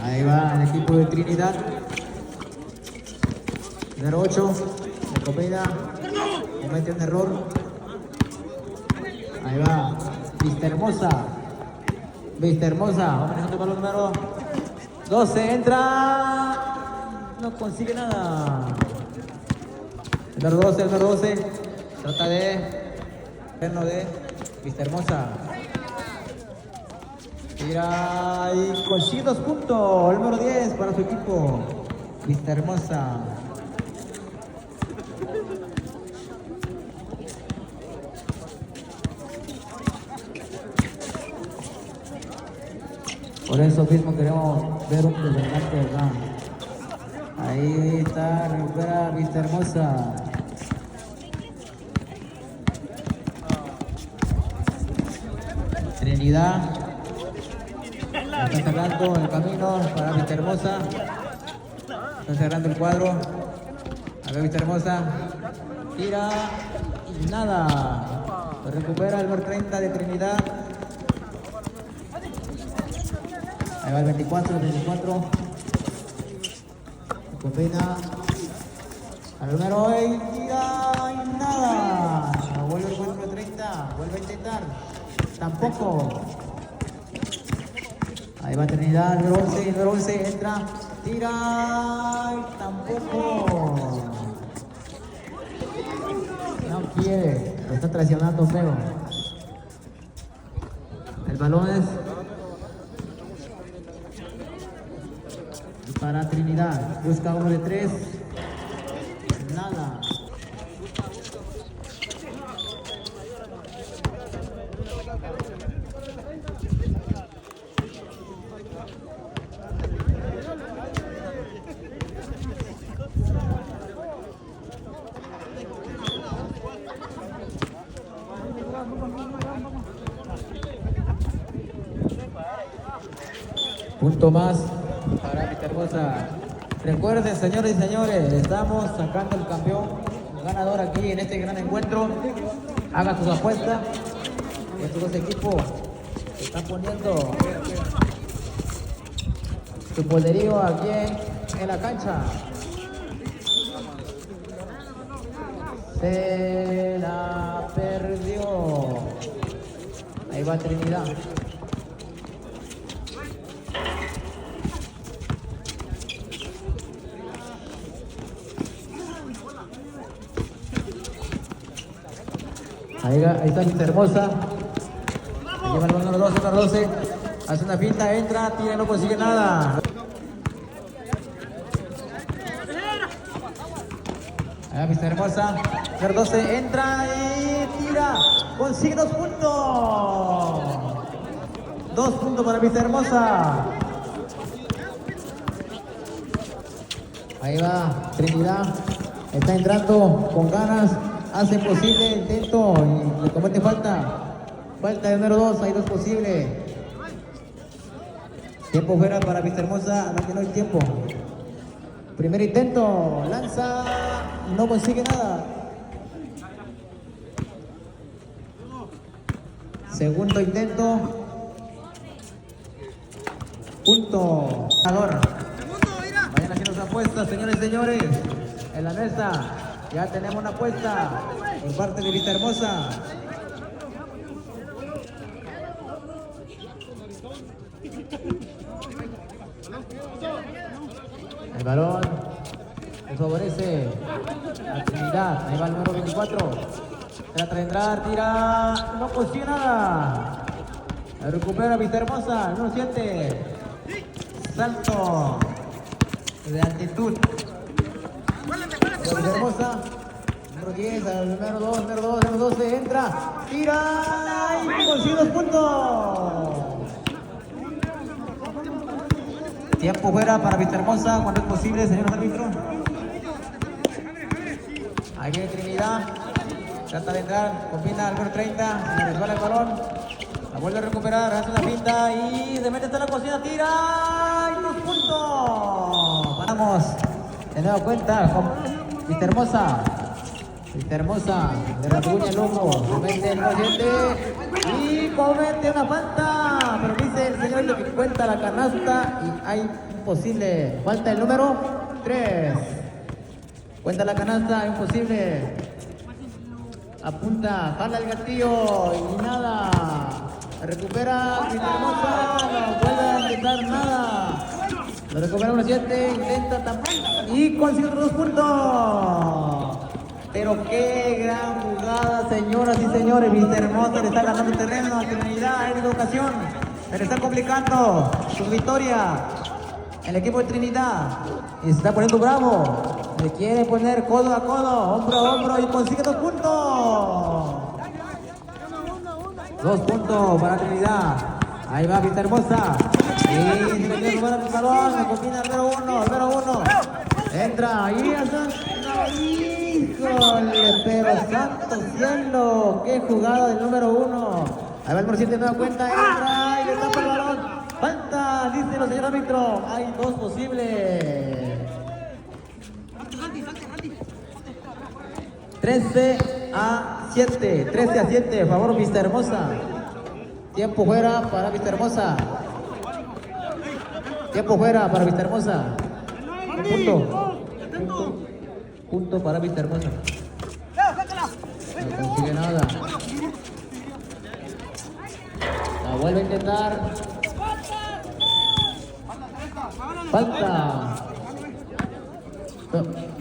Ahí va el equipo de Trinidad. Número 8, Lecopeda. Comete un error. Ahí va, Vista Hermosa. Vista Hermosa, va manejando el balón número 12, entra. No consigue nada. El número 12. Trata de Vista Hermosa. Tira y consigue 2 puntos. El número 10 para su equipo. Vista Hermosa. Por eso mismo queremos ver un desempate acá. Ahí está, recupera Vista Hermosa. Trinidad. Está cerrando el camino para Vista Hermosa. Está cerrando el cuadro. A ver Vista Hermosa. Tira y nada. Lo recupera el número 30 de Trinidad. Ahí va el 24. Copena. Al número 20. Tira y nada. Vuelve el número 30. Vuelve a intentar. Tampoco. Ahí va Trinidad, el número 11 entra, tira y tampoco. No quiere, lo está traicionando feo. El balón es para Trinidad, busca uno de 3, nada. Punto más para Vista Hermosa. Recuerden, señores y señores, estamos sacando el campeón ganador aquí en este gran encuentro. Hagan sus apuestas. Estos dos equipos están poniendo su poderío aquí en la cancha. Se la perdió. Ahí va Trinidad. Ahí está Vista Hermosa. Lleva el balón número 12. Hace una finta, entra, tira y no consigue nada. Ahí va Vista Hermosa. Número 12, entra y tira. Consigue 2 puntos. 2 puntos para Vista Hermosa. Ahí va Trinidad. Está entrando con ganas. Hace posible el intento y le comete falta. Falta de número 2, hay 2 posibles. Tiempo fuera para Vista Hermosa, no hay tiempo. Primer intento, lanza, no consigue nada. Segundo intento. Punto. Vayan haciendo sus apuestas, señores y señores. En la mesa. Ya tenemos una apuesta por parte de Vista Hermosa. El balón le favorece a Trinidad. Ahí va el número 24. Trata de entrar, tira, no consigue nada. La recupera Vista Hermosa, no lo siente. Salto de altitud. Vista Hermosa, número 10, al número 2, número 12, entra, tira y consigue 2 puntos. Tiempo fuera para Vista Hermosa, cuando es posible, señor árbitro. Ahí viene Trinidad, trata de entrar, combina al número 30, se resbala el balón, la vuelve a recuperar, hace una pinta y de mete hasta la cocina, tira y 2 puntos. Vamos de nueva cuenta con Vista Hermosa. Vista Hermosa, de rasguña el hombro, comete el 7 y comete una falta, pero dice el señor que cuenta la canasta y hay imposible. Falta el número 3. Cuenta la canasta, imposible. Apunta, jala el gatillo y nada. Recupera Vistahermosa, no vuelve a intentar nada. Lo recupera 1-7, intenta tapar y consigue otros 2 puntos. Pero qué gran jugada, señoras y señores. Vistahermosa le está ganando terreno a Trinidad en esta ocasión. Se le está complicando su victoria. El equipo de Trinidad y se está poniendo bravo. Le quiere poner codo a codo, hombro a hombro y consigue 2 puntos. 2 puntos para Trinidad. Ahí va Vistahermosa. Y se le quiere tomar el balón. Se combina el número 1. Entra ahí hasta. Híjole, pero santo cielo. Qué jugada del número 1. Ahí va el número 7, nueva cuenta. Entra y le tapa el balón. Falta, dice el señor árbitro. Hay 2 posibles. 13-7. 13-7. Favor Vistahermosa. Tiempo fuera para Vistahermosa. Tiempo fuera para Vistahermosa. Punto para Vistahermosa. No consigue nada. La vuelve a intentar.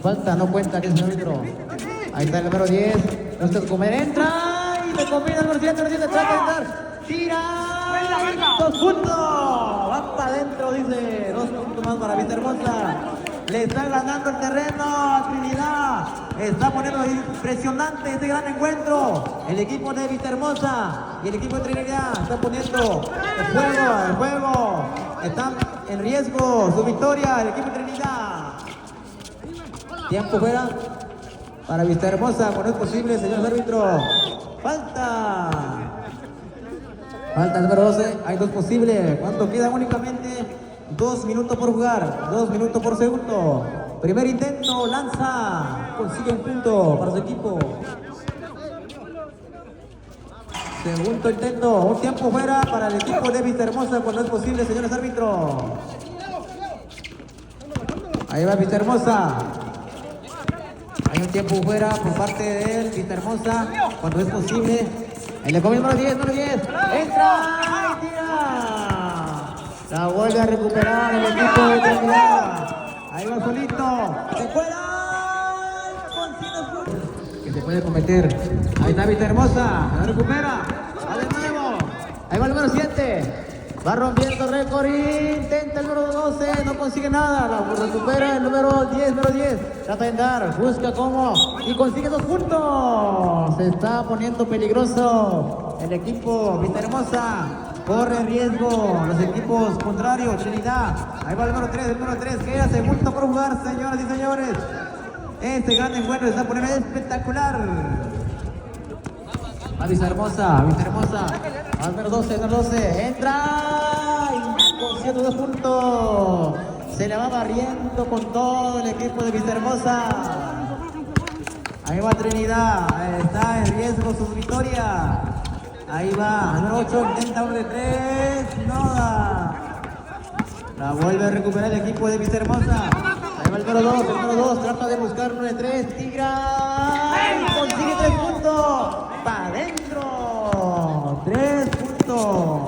Falta, no cuenta que es el árbitro. Ahí está el número 10. Usted comer, entra y le combina el número 7, trata de entrar. Tira. 2 puntos. Va para adentro, dice. 2 puntos más para Vistahermosa. Le está ganando el terreno a Trinidad. Está poniendo impresionante este gran encuentro. El equipo de Vistahermosa y el equipo de Trinidad está poniendo el juego. Están en riesgo su victoria. El equipo de Trinidad. Tiempo fuera para Vistahermosa. No es posible, señor árbitro. Falta el número 12. Hay 2 posibles. Cuando quedan únicamente 2 minutos por jugar, 2 minutos por segundo. Primer intento, lanza, consigue un punto para su equipo. Segundo intento, un tiempo fuera para el equipo de Vistahermosa cuando es posible, señores árbitros. Ahí va Vistahermosa. Hay un tiempo fuera por parte de él, Vistahermosa, cuando es posible. Ahí le come el número 10, entra y tira. La vuelve a recuperar el equipo de Trinidad. Ahí va solito. Se fuera. Que se puede cometer. Ahí está Vistahermosa. La recupera. Va de nuevo. Ahí va el número 7. Va rompiendo récord y intenta el número 12. No consigue nada. La recupera el número 10. Trata de entrar. Busca cómo. Y consigue 2 puntos. Se está poniendo peligroso el equipo Vistahermosa. Corre riesgo los equipos contrarios, Trinidad. Ahí va el número 3, queda segundo por jugar, señoras y señores. Este gran encuentro se está poniendo espectacular. Va Vistahermosa. Al número 12, entra y consiguiendo 2 puntos. Se le va barriendo con todo el equipo de Vistahermosa. Ahí va Trinidad, está en riesgo su victoria. Ahí va, el número 8 intenta un de 3, no da. La vuelve a recuperar el equipo de Vistahermosa. Ahí va el número 2, trata de buscar uno de 3, tira y consigue 3 puntos. ¡Para adentro! 3 puntos.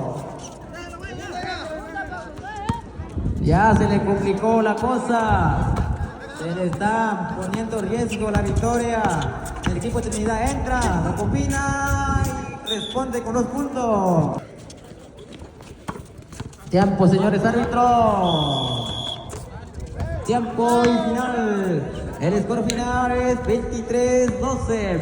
Ya se le complicó la cosa. Se le está poniendo en riesgo la victoria. El equipo de Trinidad entra, lo combina y responde con 2 puntos. Tiempo, señores árbitros. Tiempo y final. El score final es 23-12.